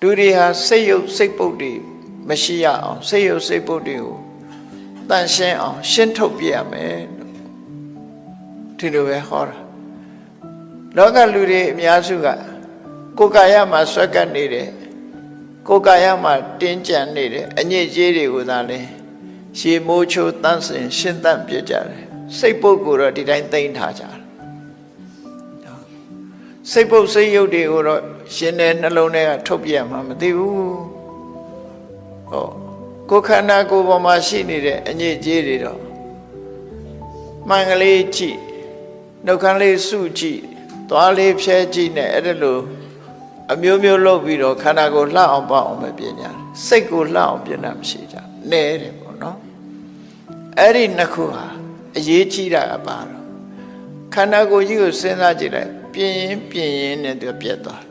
လူတွေဟာစိတ်ယုတ်စိတ်ပုတ်တွေမရှိရအောင်စိတ်ယုတ်စိတ်ပုတ်တွေကိုတန်ရှင်းအောင်ရှင်းထုတ်ပြရမယ်ဒီလိုပဲဟောတာလောကလူတွေအများစုကကိုယ်ကာယမှာဆွဲကပ်နေတယ်ကိုယ်ကာယမှာတင်းကြပ်နေတယ်အညစ်အကြေးတွေကိုသာလဲရှေမိုးချိုးတန်းစင်ရှင်းသန့်ပြကြတယ်စိတ်ပုတ်ကိုတော့ဒီတိုင်းသိမ့်ထားကြတယ်စိတ်ပုတ်စိတ်ယုတ်တွေကိုတော့ရှင်တဲ့နှလုံးထဲကထုတ်ပြမှမသိဘူးဟောကိုယ်ခန္ဓာကိုယ်ပေါ်မှာရှိနေတဲ့အညစ်အကြေးတွေတော့မှန်ကလေးကြည့်နှုတ်ခမ်းလေးစုကြည့်သွားလေးဖြဲကြည့်နဲ့အဲ့ဒါလိုအမျိုးမျိုးလုပ်ပြီးတော့ခန္ဓာကိုယ်လှအောင်ပေါအောင်ပဲပြင်ကြတယ်စိတ်ကိုလှအောင်ပြင်တာမရှိကြနဲတယ်ပေါ့နော်အဲ့ဒီနှစ်ခုဟာအရေးကြီးတာအပါတော့ခန္ဓာကိုယ်ကြီးကိုစဉ်းစားကြည့်လိုက်ပြင်ရင်နဲ့သူပြတ်သွား